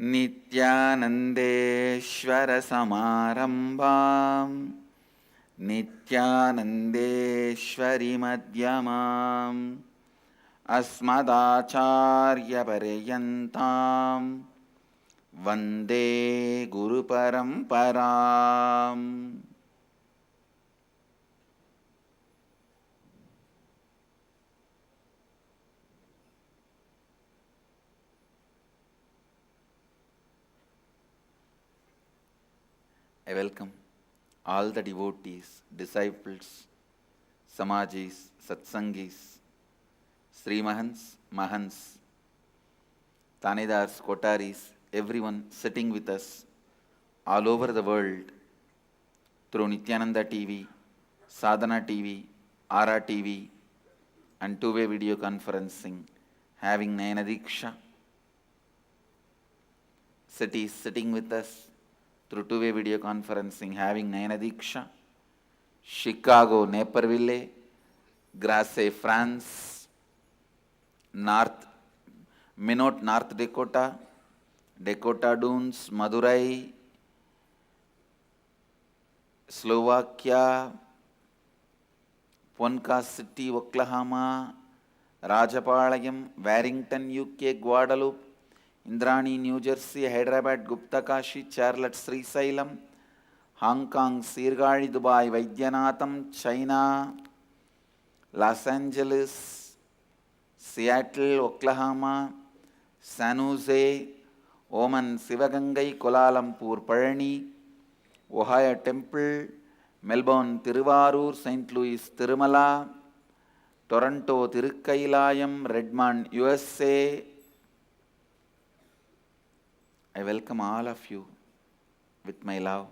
नित्यानन्देश्वरसमारम्भां नित्यानन्देश्वरिमध्यमाम् अस्मदाचार्यपर्यन्तां वन्दे गुरुपरम्पराम्. I welcome all the devotees, disciples, Samajis, Satsangis, Srimahans, Mahans, Tanedars, Kotaris, everyone sitting with us all over the world through Nityananda TV, Sadhana TV, Ara TV, and two-way video conferencing, having Nayana Diksha. Cities sitting with us through two-way video conferencing, having Nayana Diksha. Chicago, Naperville, Grasse, France, Minot, North Dakota, Dakota Dunes, Madurai, Slovakia, Ponca City, Oklahoma, Rajapalayam, Warrington, UK, Guadalupe, Indrani, New Jersey, Hyderabad, Gupta Kashi, Charlotte, Srisailam, Hong Kong, Sirgari, Dubai, Vaidyanatham, China, Los Angeles, Seattle, Oklahoma, San Jose, Oman, Sivagangai, Kuala Lumpur, Parani, Ohio Temple, Melbourne, Tiruvarur, St. Louis, Tirumala, Toronto, Tirukkailayam, Redmond, USA. I welcome all of you with my love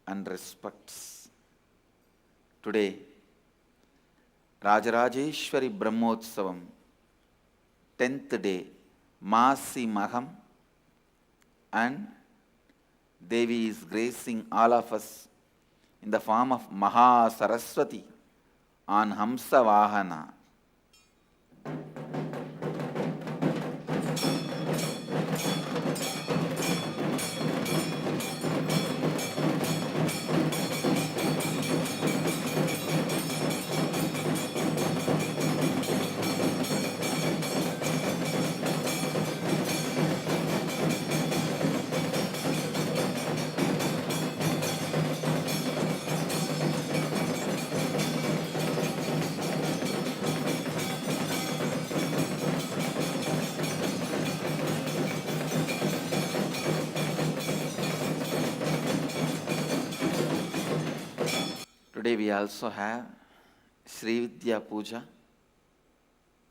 and respects. Today, Rajarajeshwari Brahmotsavam, 10th day, Masi Maham, and Devi is gracing all of us in the form of Maha Saraswati on Hamsa Vahana. Today we also have Sri Vidya Puja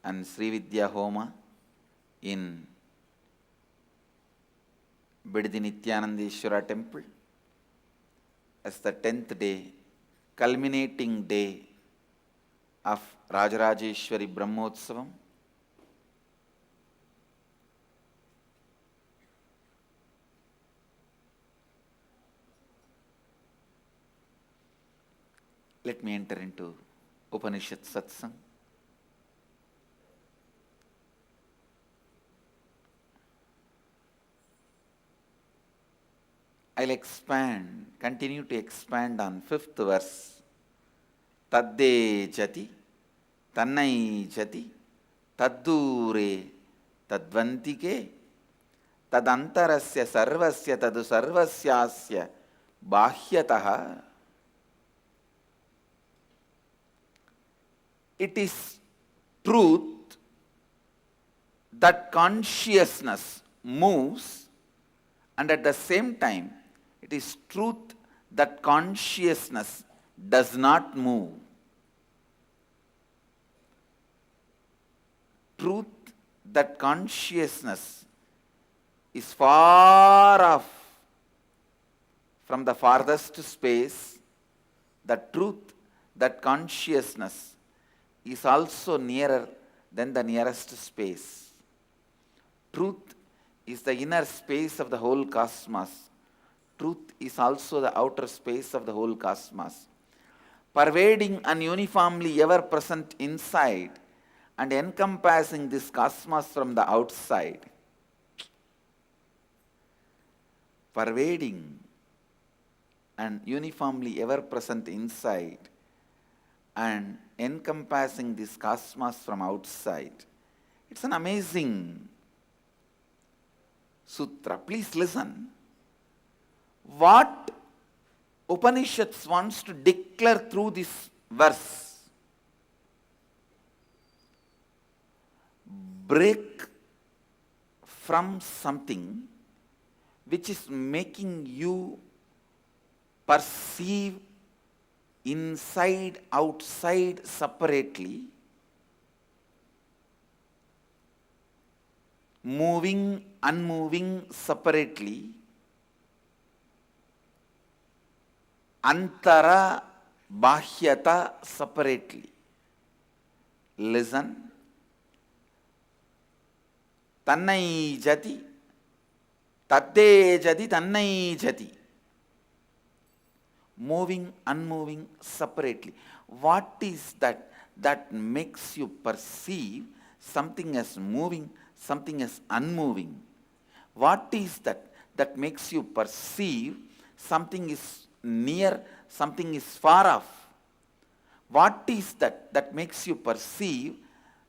and Sri Vidya Homa in Biddi Nityanandeshwara temple as the 10th day, culminating day of Rajarajeshwari Brahmotsavam. Let me enter into Upanishad Satsang. I'll continue to expand on 5th verse. Tadde jati, tannai jati, taddure, tadvantike, tadantarasya sarvasya tadu sarvasyasya bahyataha. It is truth that consciousness moves, and at the same time, it is truth that consciousness does not move. Truth that consciousness is far off from the farthest space. The truth that consciousness is also nearer than the nearest space. Truth is the inner space of the whole cosmos. Truth is also the outer space of the whole cosmos, pervading and uniformly ever present inside and encompassing this cosmos from the outside. pervading and uniformly ever present inside and encompassing this cosmos from outside. It's an amazing sutra. Please listen. What Upanishads wants to declare through this verse: break from something which is making you perceive inside, outside separately, moving, unmoving separately, antara, bahyata separately. Listen. Tannai jati, tadde jati, tannai jati. Moving, unmoving separately. What is that that makes you perceive something as moving, something as unmoving? What is that that makes you perceive something is near, something is far off? What is that that makes you perceive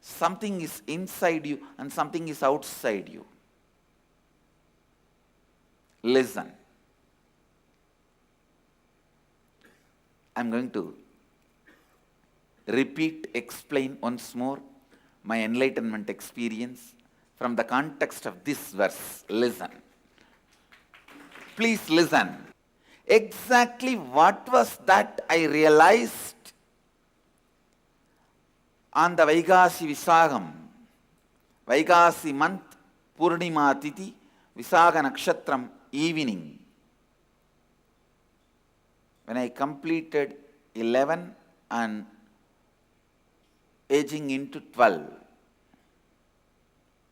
something is inside you and something is outside you? Listen. I'm going to repeat, explain once more my enlightenment experience from the context of this verse. Listen. Please listen. Exactly what was that I realized on the Vaikasi Visagam, Vaikasi month, Purnima Tithi, Visaga Nakshatram evening, when I completed 11 and aging into 12.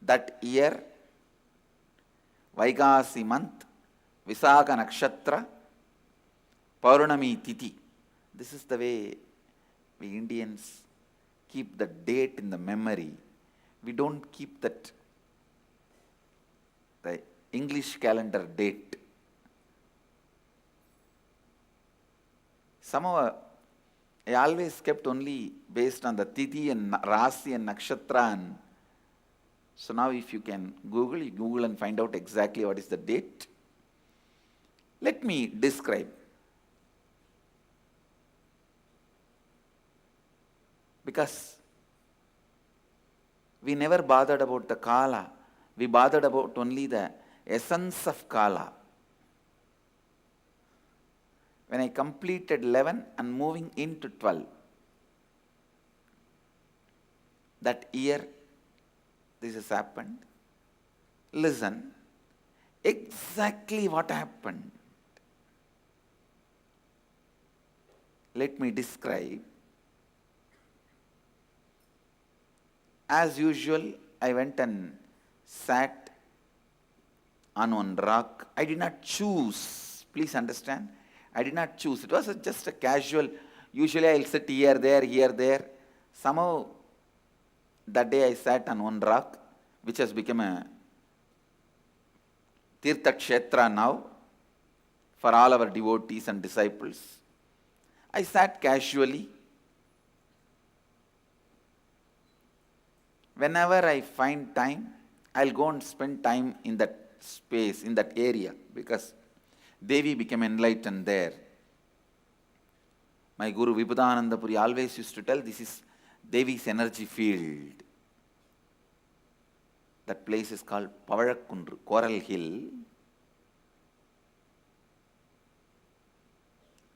That year, Vaikasi month, Visaga Nakshatra, Paurnami Tithi. This is the way we Indians keep the date in the memory. We don't keep that, the English calendar date. Somehow, I always kept only based on the Tithi and Rasi and Nakshatra. And so now if you can Google, you Google and find out exactly what is the date. Let me describe. Because we never bothered about the Kala. We bothered about only the essence of Kala. When I completed 11 and moving into 12, that year this has happened. Listen, exactly what happened. Let me describe. As usual, I went and sat on one rock. I did not choose. Please understand. I did not choose. It was just a casual. Usually I'll sit here, there. Somehow that day I sat on one rock, which has become a Tirtha Kshetra now for all our devotees and disciples. I sat casually. Whenever I find time, I'll go and spend time in that space, in that area, because Devi became enlightened there. My Guru Vibhudananda Puri always used to tell, this is Devi's energy field. That place is called Pavalakkundru, Coral Hill.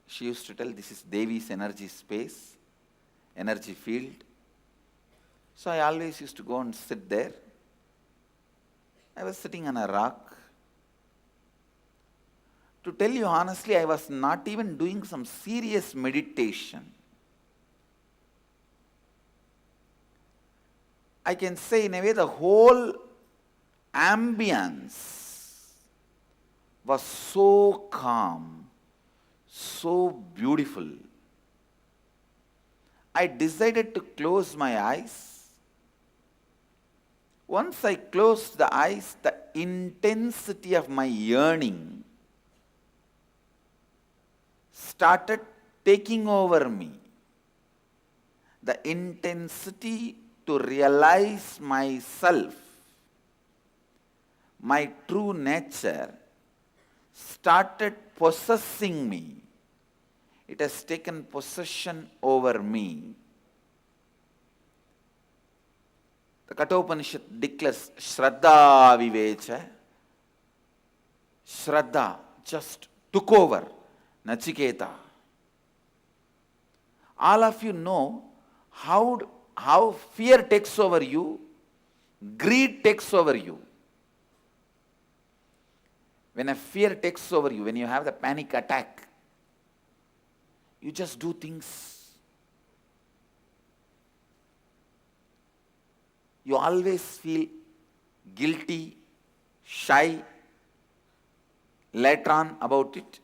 She used to tell, this is Devi's energy space, energy field. So I always used to go and sit there. I was sitting on a rock. To tell you honestly, I was not even doing some serious meditation. I can say in a way the whole ambience was so calm, so beautiful. I decided to close my eyes. Once I closed the eyes, the intensity of my yearning started taking over me. The intensity to realize myself, my true nature, started possessing me. It has taken possession over me. The Kathopanishad declares, Shraddha Vivecha. Shraddha just took over Nachiketa. All of you know how fear takes over you, greed takes over you. When a fear takes over you, when you have the panic attack, you just do things. You always feel guilty, shy, later on about it.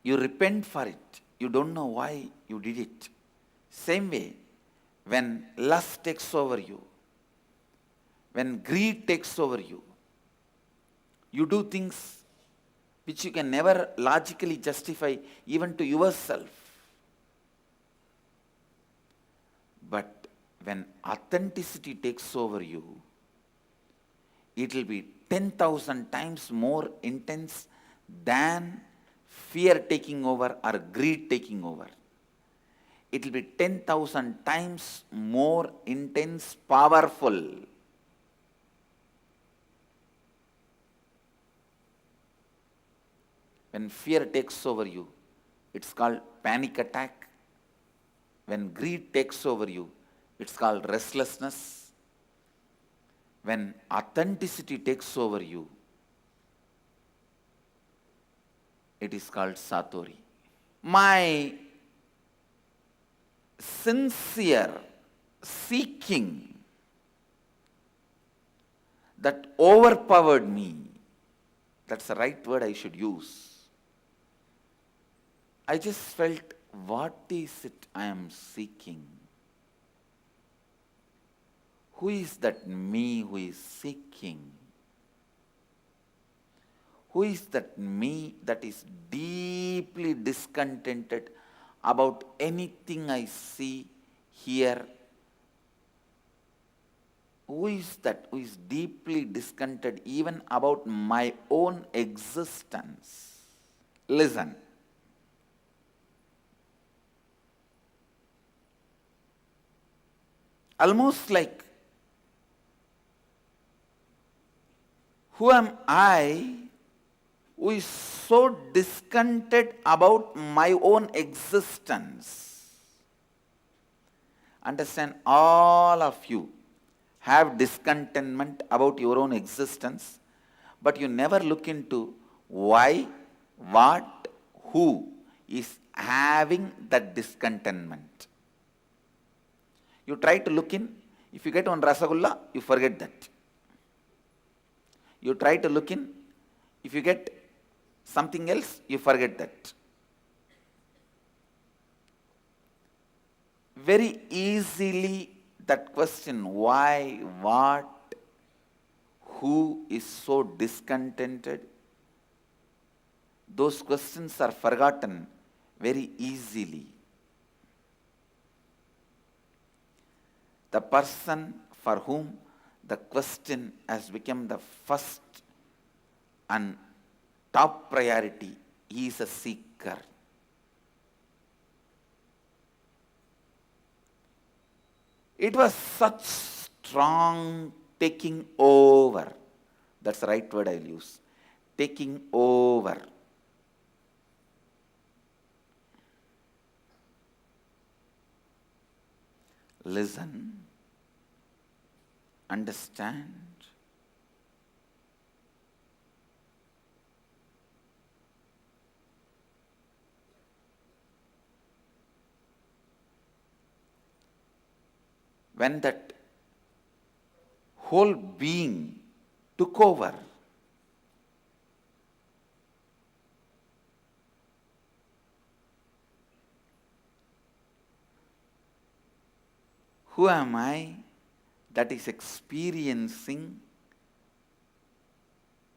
You repent for it. You don't know why you did it. Same way, when lust takes over you, when greed takes over you, you do things which you can never logically justify even to yourself. But when authenticity takes over you, it will be 10,000 times more intense than fear taking over or greed taking over. It will be 10,000 times more intense, powerful. When fear takes over you, it's called panic attack. When greed takes over you, it's called restlessness. When authenticity takes over you, it is called Satori. My sincere seeking that overpowered me, that's the right word I should use. I just felt, what is it I am seeking? Who is that me who is seeking? Who is that me that is deeply discontented about anything I see, hear? Who is that who is deeply discontented even about my own existence? Listen. Almost like, who am I who is so discontented about my own existence? Understand, all of you have discontentment about your own existence, but you never look into why, what, who is having that discontentment. You try to look in, if you get one Rasagulla, you forget that. You try to look in, if you get something else, you forget that. Very easily that question, why, what, who is so discontented, those questions are forgotten very easily. The person for whom the question has become the first and top priority, he is a seeker. It was such strong taking over. That's the right word I'll use. Taking over. Listen. Understand. When that whole being took over, who am I that is experiencing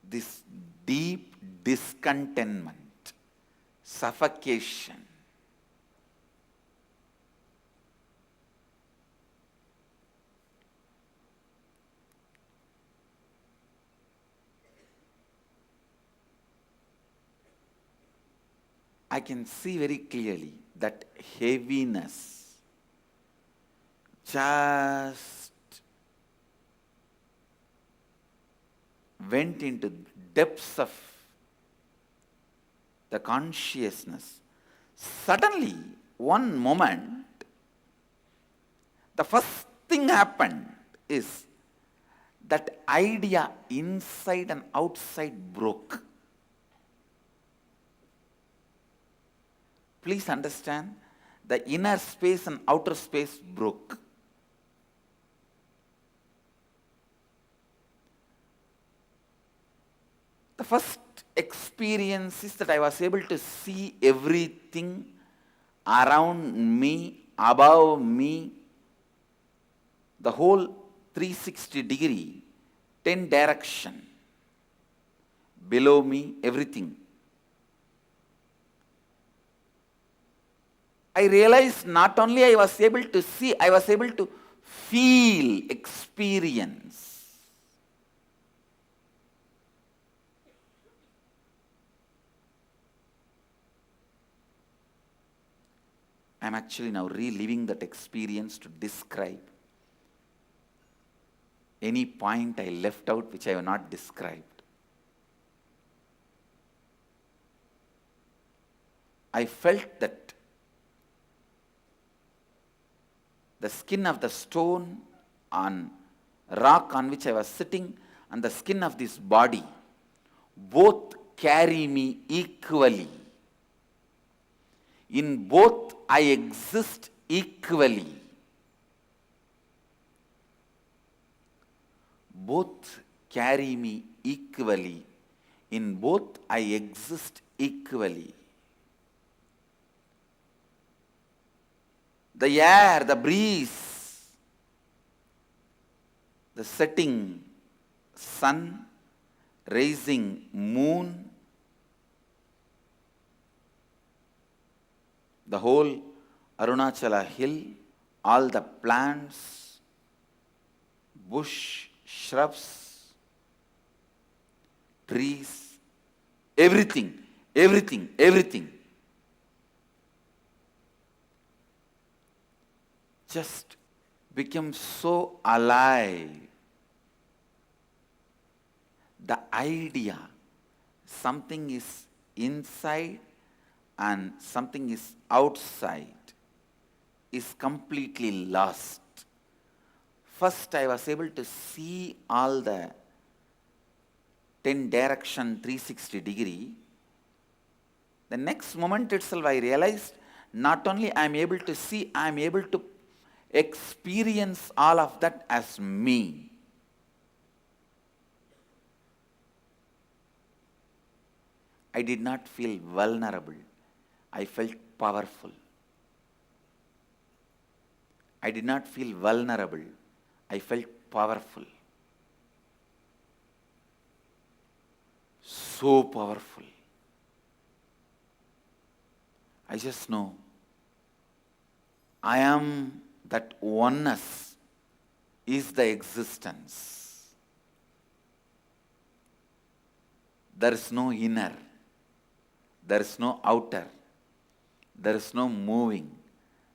this deep discontentment, suffocation. I can see very clearly that heaviness just went into depths of the consciousness. Suddenly, one moment, the first thing happened is that idea inside and outside broke. Please understand, the inner space and outer space broke. The first experience is that I was able to see everything around me, above me, the whole 360-degree, 10 direction, below me, everything. I realized not only I was able to see, I was able to feel, experience. I'm actually now reliving that experience to describe any point I left out which I have not described. I felt that the skin of the stone on rock on which I was sitting and the skin of this body both carry me equally. In both I exist equally. Both carry me equally. In both I exist equally. The air, the breeze, the setting sun, rising moon, the whole Arunachala hill, all the plants, bush, shrubs, trees, everything, everything, everything. Just become so alive. The idea, something is inside and something is outside, is completely lost. First, I was able to see all the 10 direction 360-degree. The next moment itself, I realized not only I am able to see, I am able to experience all of that as me. I did not feel vulnerable. I felt powerful. I did not feel vulnerable. I felt powerful. So powerful. I just know I am that oneness is the existence. There is no inner. There is no outer. There is no moving.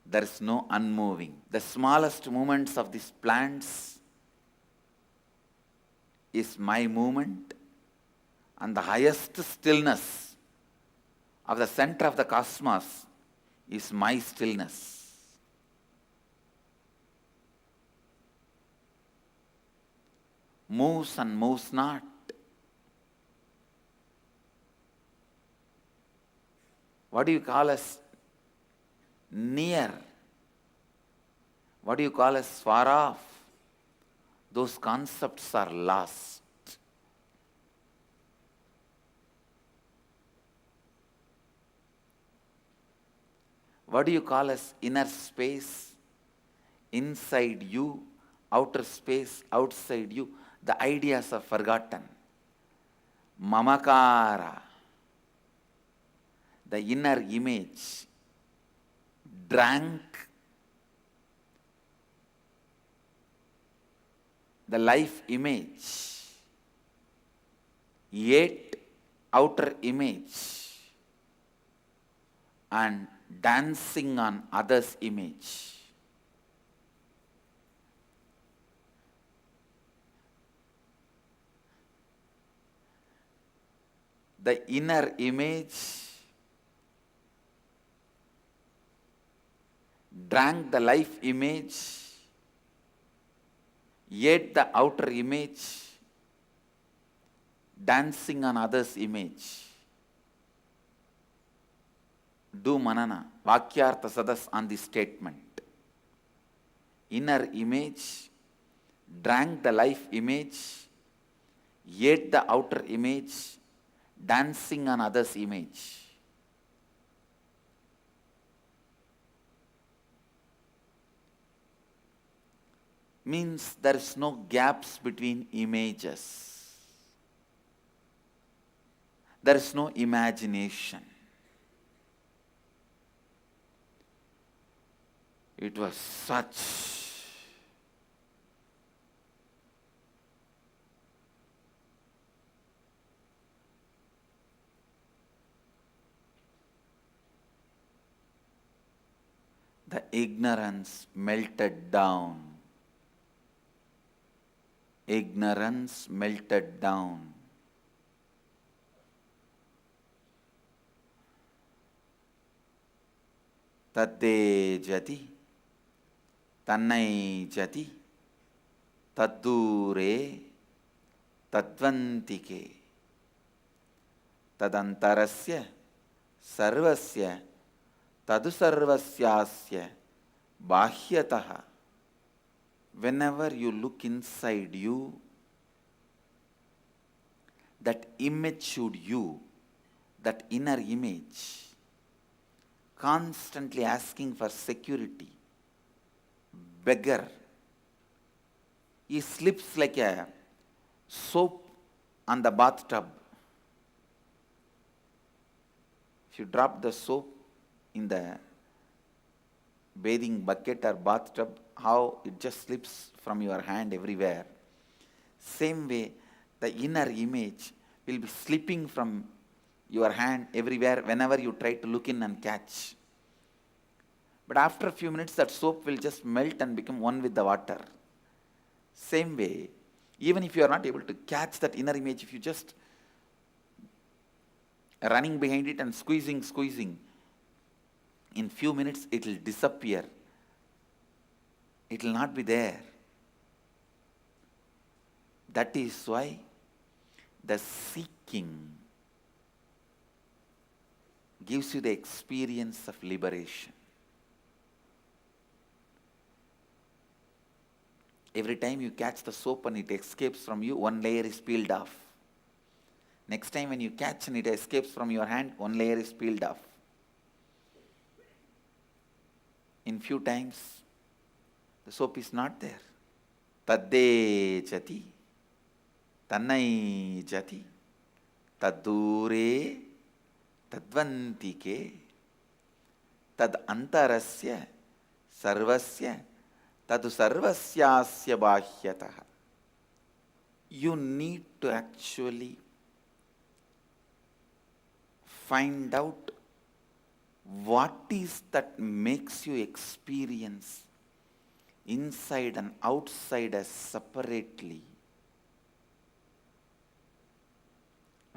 There is no unmoving. The smallest movements of these plants is my movement, and the highest stillness of the center of the cosmos is my stillness. Moves and moves not. What do you call as near? What do you call as far off? Those concepts are lost. What do you call as inner space? Inside you, outer space, outside you, the ideas are forgotten. Mamakara, the inner image, drank the life image, ate outer image, and dancing on others' image. The inner image drank the life image, ate the outer image, dancing on others' image. Do manana, Vakyartha Sadas on this statement. Inner image drank the life image, ate the outer image, dancing on others' image. Means there is no gaps between images. There is no imagination. It was such the ignorance melted down. Ignorance melted down. Tadde jati, tannai jati, taddure, tadvantike, tadantarasya, sarvasya, tadusarvasyasya, bahyataha. Whenever you look inside you, that immature you, that inner image, constantly asking for security, beggar, he slips like a soap on the bathtub. If you drop the soap in the bathing bucket or bathtub, how it just slips from your hand everywhere. Same way, the inner image will be slipping from your hand everywhere whenever you try to look in and catch. But after a few minutes, that soap will just melt and become one with the water. Same way, even if you are not able to catch that inner image, if you just running behind it and squeezing, in few minutes it will disappear. It will not be there. That is why the seeking gives you the experience of liberation. Every time you catch the soap and it escapes from you, one layer is peeled off. Next time when you catch and it escapes from your hand, one layer is peeled off. In few times, the soap is not there. Tadde jati, tannai jati, taddure, tadvantike, tad antarasya, sarvasya, tadu sarvasyasya bahyataha. You need to actually find out what is that makes you experience inside and outside as separately.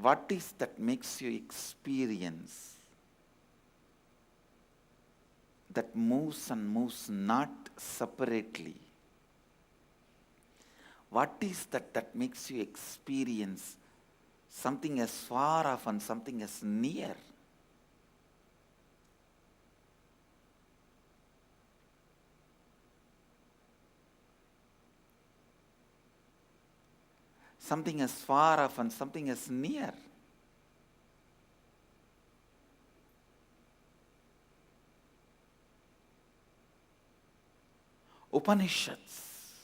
What is that makes you experience that moves and moves not separately? What is that makes you experience something as far off and something as near? Something as far off and something as near. Upanishads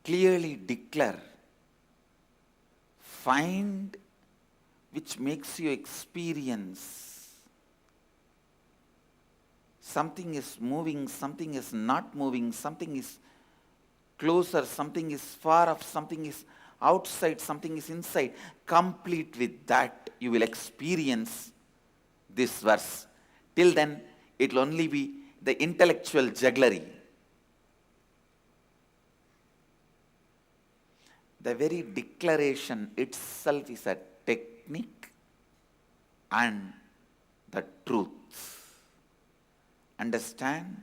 Clearly declare. Find which makes you experience something is moving, something is not moving, something is closer, something is far off, something is outside, something is inside. Complete with that, you will experience this verse. Till then, it will only be the intellectual jugglery. The very declaration itself is a technique and the truth. Understand?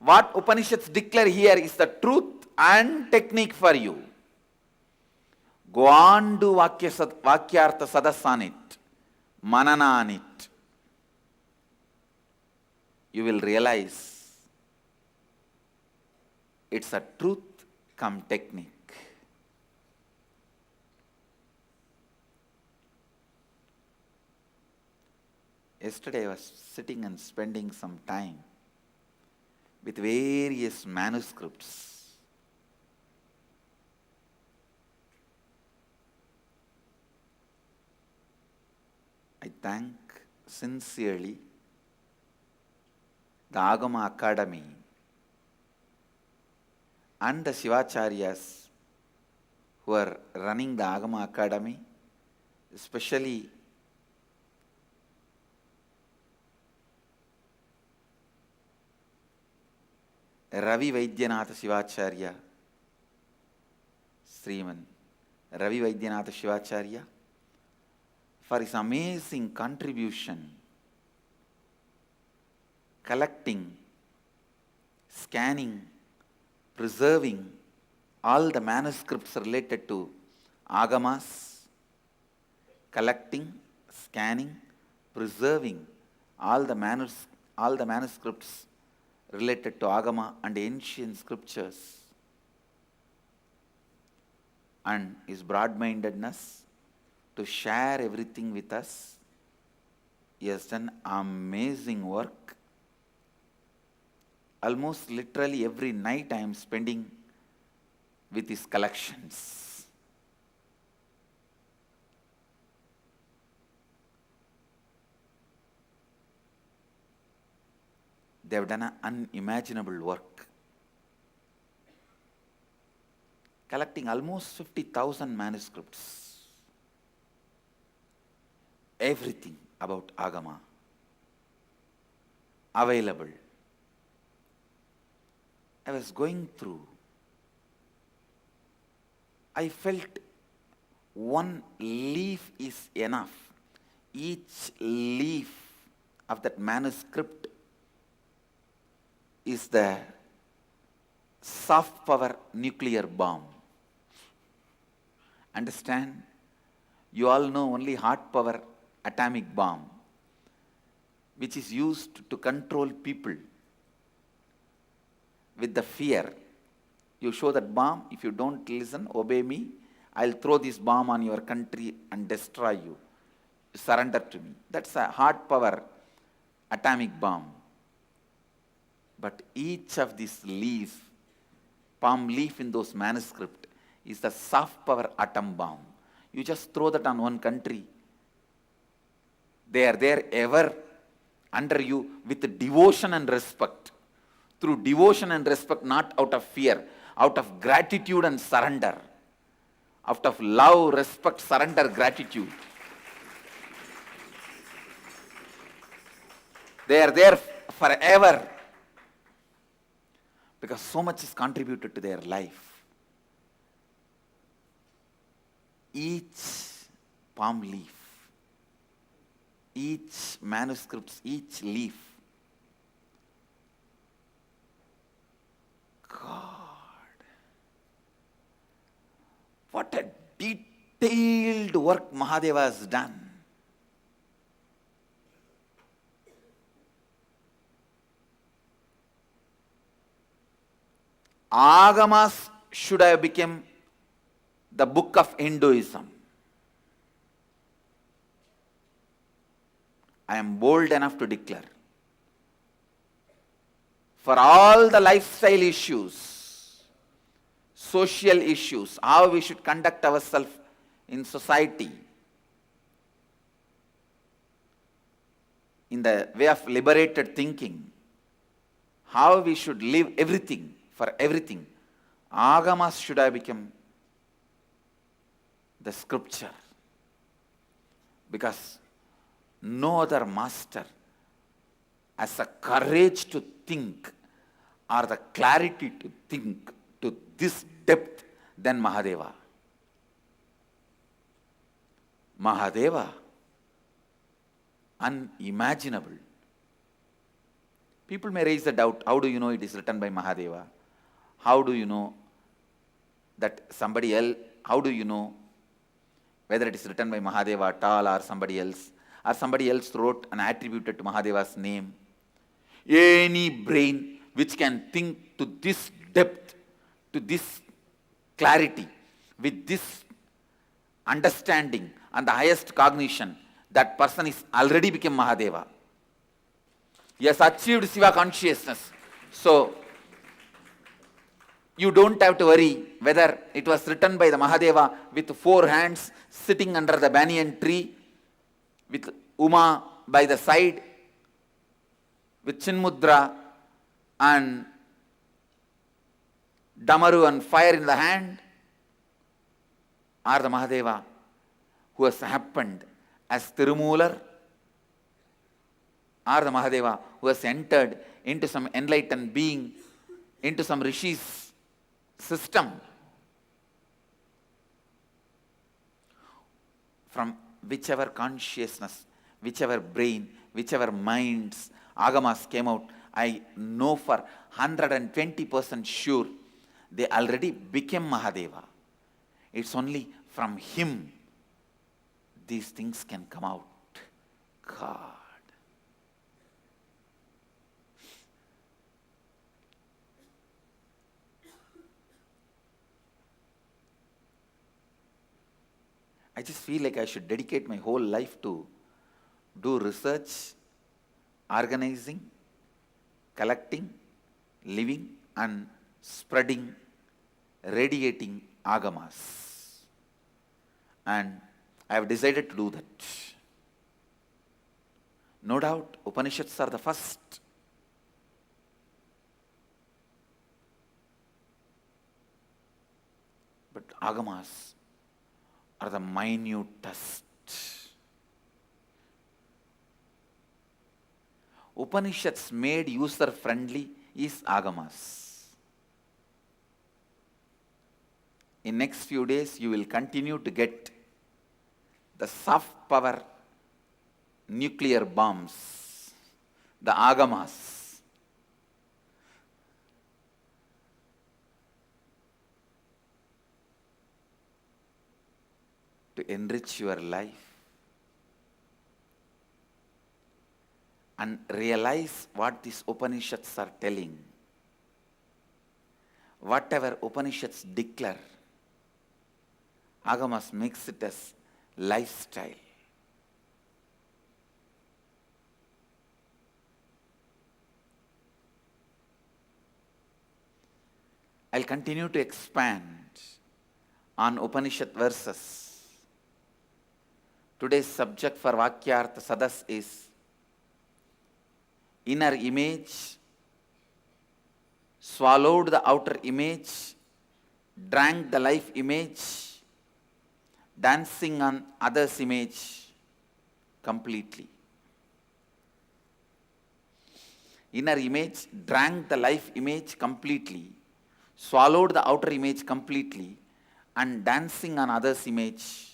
What Upanishads declare here is the truth and technique for you. Go on, do Vakyartha Sadas on it, Manana on it. You will realize it's a truth come technique. Yesterday I was sitting and spending some time with various manuscripts. I thank sincerely the Agama Academy and the Shivacharyas who are running the Agama Academy, especially Ravi Vaidyanath Shivacharya, Sriman Ravi Vaidyanath Shivacharya, for his amazing contribution, collecting, scanning, preserving all the manuscripts related to Agamas, collecting, scanning, preserving all the manuscripts related to Agama and ancient scriptures, and his broad-mindedness to share everything with us. He has done amazing work. Almost literally every night I am spending with his collections. They have done an unimaginable work, collecting almost 50,000 manuscripts, everything about Agama available. I was going through, I felt one leaf is enough. Each leaf of that manuscript is the soft power nuclear bomb. Understand? You all know only hard power atomic bomb, which is used to control people with the fear. You show that bomb, if you don't listen, obey me, I'll throw this bomb on your country and destroy you. Surrender to me. That's a hard power atomic bomb. But each of these leaves, palm leaf in those manuscripts, is the soft power atom bomb. You just throw that on one country. They are there ever under you with devotion and respect. Through devotion and respect, not out of fear, out of gratitude and surrender. Out of love, respect, surrender, gratitude. They are there forever. Because so much is contributed to their life. Each palm leaf, each manuscript, each leaf. God, what a detailed work Mahadeva has done. Agamas should have become the book of Hinduism. I am bold enough to declare. For all the lifestyle issues, social issues, how we should conduct ourselves in society, in the way of liberated thinking, how we should live everything, for everything. Agamas should have become the scripture, because no other master has the courage to think or the clarity to think to this depth than Mahadeva. Mahadeva, unimaginable. People may raise the doubt, how do you know it is written by Mahadeva? How do you know that somebody else, how do you know whether it is written by Mahadeva at all or somebody else wrote and attributed to Mahadeva's name? Any brain which can think to this depth, to this clarity, with this understanding and the highest cognition, that person is already become Mahadeva. He has achieved Shiva consciousness. So, you don't have to worry whether it was written by the Mahadeva with 4 hands sitting under the banyan tree, with Uma by the side, with Chinmudra and Damaru and fire in the hand, or the Mahadeva who has happened as Tirumular, or the Mahadeva who has entered into some enlightened being, into some Rishi's system. From whichever consciousness, whichever brain, whichever minds Agamas came out, I know for 120% sure they already became Mahadeva. It's only from him these things can come out. God. I just feel like I should dedicate my whole life to do research, organizing, collecting, living and spreading, radiating Agamas. And I have decided to do that. No doubt, Upanishads are the first. But Agamas are the minutest. Upanishads made user-friendly is Agamas. In next few days, you will continue to get the soft power nuclear bombs, the Agamas. To enrich your life and realize what these Upanishads are telling. Whatever Upanishads declare, Agamas makes it as lifestyle. I'll continue to expand on Upanishad verses. Today's subject for Vakyartha Sadas is inner image, swallowed the outer image, drank the life image, dancing on others' image completely. Inner image drank the life image completely, swallowed the outer image completely, and dancing on others' image.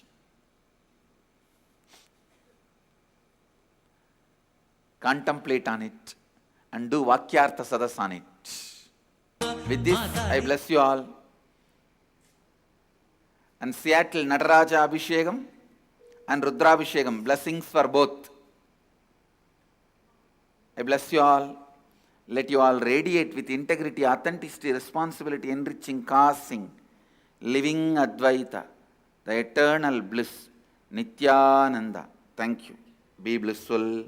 Contemplate on it and do Vakyartha Sadas on it. With this, I bless you all. And Seattle Nataraja Abhishekam and Rudra Abhishekam, blessings for both. I bless you all. Let you all radiate with integrity, authenticity, responsibility, enriching, causing, living Advaita, the eternal bliss, Nityananda. Thank you. Be blissful.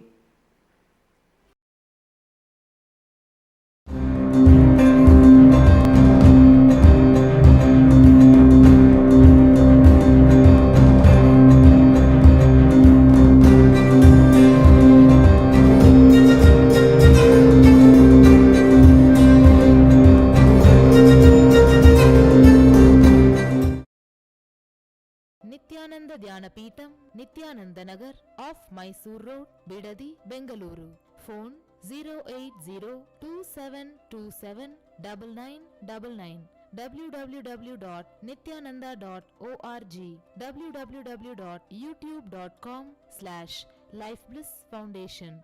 Nityananda Nagar off Mysore Road, Bidadi, Bengaluru. Phone 08027279999. www.nityananda.org. www.youtube.com/Life Bliss Foundation.